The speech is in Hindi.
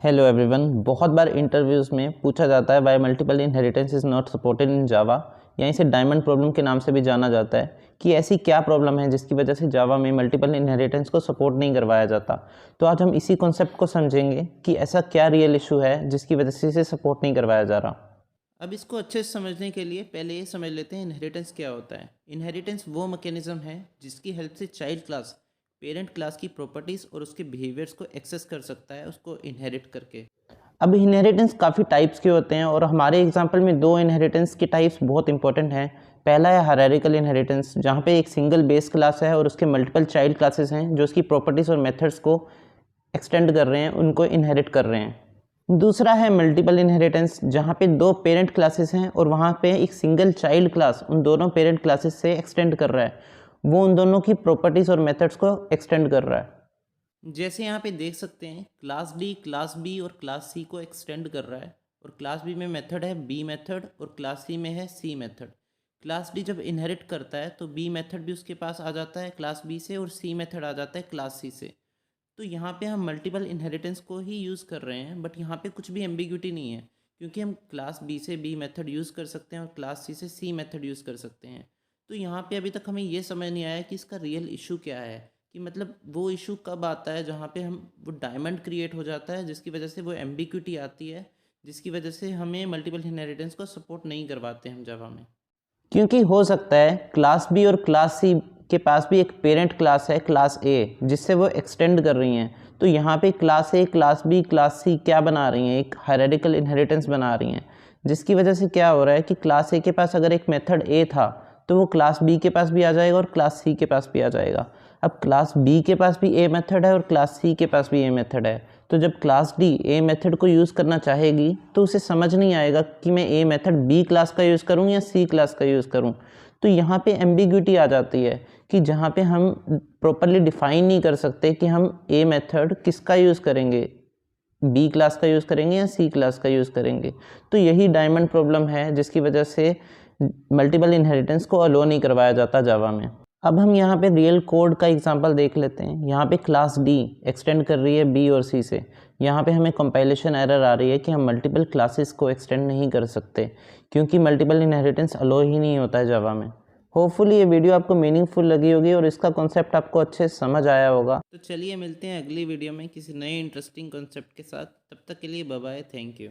Hello everyone. बहुत बार इंटरव्यूज़ में पूछा जाता है why multiple inheritance is not supported in Java, या इसे डायमंड प्रॉब्लम के नाम से भी जाना जाता है कि ऐसी क्या प्रॉब्लम है जिसकी वजह से जावा में मल्टीपल इनहेरिटेंस को सपोर्ट नहीं करवाया जाता। तो आज हम इसी कॉन्सेप्ट को समझेंगे कि ऐसा क्या रियल इशू है जिसकी वजह से इसे सपोर्ट नहीं करवाया जा रहा। अब इसको अच्छे से समझने के लिए पहले ये समझ लेते हैं इनहेरिटेंस क्या होता है। इनहेरिटेंस वो मैकेनिज्म है जिसकी हेल्प से चाइल्ड क्लास पेरेंट क्लास की प्रॉपर्टीज़ और उसके बिहेवियर्स को एक्सेस कर सकता है, उसको इनहेरिट करके। अब इनहेरिटेंस काफ़ी टाइप्स के होते हैं और हमारे एग्जांपल में दो इनहेरिटेंस के टाइप्स बहुत इंपॉर्टेंट हैं। पहला है हायरार्किकल इनहेरिटेंस, जहाँ पे एक सिंगल बेस क्लास है और उसके मल्टीपल चाइल्ड क्लासेस हैं जो उसकी प्रॉपर्टीज़ और मेथड्स को एक्सटेंड कर रहे हैं, उनको इनहेरिट कर रहे हैं। दूसरा है मल्टीपल इनहेरिटेंस, जहाँ पे दो पेरेंट क्लासेस हैं और वहाँ पे एक सिंगल चाइल्ड क्लास उन दोनों पेरेंट क्लासेस से एक्सटेंड कर रहा है, वो उन दोनों की प्रॉपर्टीज़ और मेथड्स को एक्सटेंड कर रहा है। जैसे यहाँ पे देख सकते हैं, क्लास डी क्लास बी और क्लास सी को एक्सटेंड कर रहा है, और क्लास बी में मेथड है बी मेथड और क्लास सी में है सी मेथड। क्लास डी जब इनहेरिट करता है तो बी मेथड भी उसके पास आ जाता है क्लास बी से, और सी मेथड आ जाता है क्लास सी से। तो यहाँ पे हम मल्टीपल इनहेरिटेंस को ही यूज़ कर रहे हैं, बट यहाँ पे कुछ भी एम्बिग्यूटी नहीं है, क्योंकि हम क्लास बी से बी मेथड यूज़ कर सकते हैं और क्लास सी से सी मेथड यूज़ कर सकते हैं। तो यहाँ पे अभी तक हमें ये समझ नहीं आया कि इसका रियल इशू क्या है, कि मतलब वो इशू कब आता है जहाँ पे हम वो डायमंड क्रिएट हो जाता है, जिसकी वजह से वो एम्बिग्यूटी आती है, जिसकी वजह से हमें मल्टीपल इनहेरिटेंस को सपोर्ट नहीं करवाते हम जावा में। क्योंकि हो सकता है क्लास बी और क्लास सी के पास भी एक पेरेंट क्लास है क्लास ए, जिससे वो एक्सटेंड कर रही हैं। तो यहाँ पे class A class B class C क्या बना रही हैं, एक हायरार्किकल इनहेरिटेंस बना रही हैं, जिसकी वजह से क्या हो रहा है कि क्लास ए के पास अगर एक मेथड ए था तो वो क्लास बी के पास भी आ जाएगा और क्लास सी के पास भी आ जाएगा। अब क्लास बी के पास भी ए मेथड है और क्लास सी के पास भी ए मेथड है, तो जब क्लास डी ए मेथड को यूज़ करना चाहेगी तो उसे समझ नहीं आएगा कि मैं ए मेथड बी क्लास का यूज़ करूँ या सी क्लास का यूज़ करूँ। तो यहाँ पे एम्बिग्यूटी आ जाती है कि जहाँ पे हम प्रॉपरली डिफाइन नहीं कर सकते कि हम ए मेथड किसका यूज़ करेंगे, बी क्लास का यूज़ करेंगे या सी क्लास का यूज़ करेंगे। तो यही डायमंड प्रॉब्लम है जिसकी वजह से मल्टीपल इनहेरिटेंस को अलो नहीं करवाया जाता जावा में। अब हम यहाँ पे रियल कोड का एग्जांपल देख लेते हैं। यहाँ पे क्लास डी एक्सटेंड कर रही है बी और सी से। यहाँ पे हमें कंपाइलेशन एरर आ रही है कि हम मल्टीपल क्लासेस को एक्सटेंड नहीं कर सकते, क्योंकि मल्टीपल इनहेरिटेंस अलो ही नहीं होता है जावा में। होपफुली ये वीडियो आपको मीनिंगफुल लगी होगी और इसका कॉन्सेप्ट आपको अच्छे से समझ आया होगा। तो चलिए मिलते हैं अगली वीडियो में किसी नए इंटरेस्टिंग कॉन्सेप्ट के साथ। तब तक के लिए बाय बाय, थैंक यू।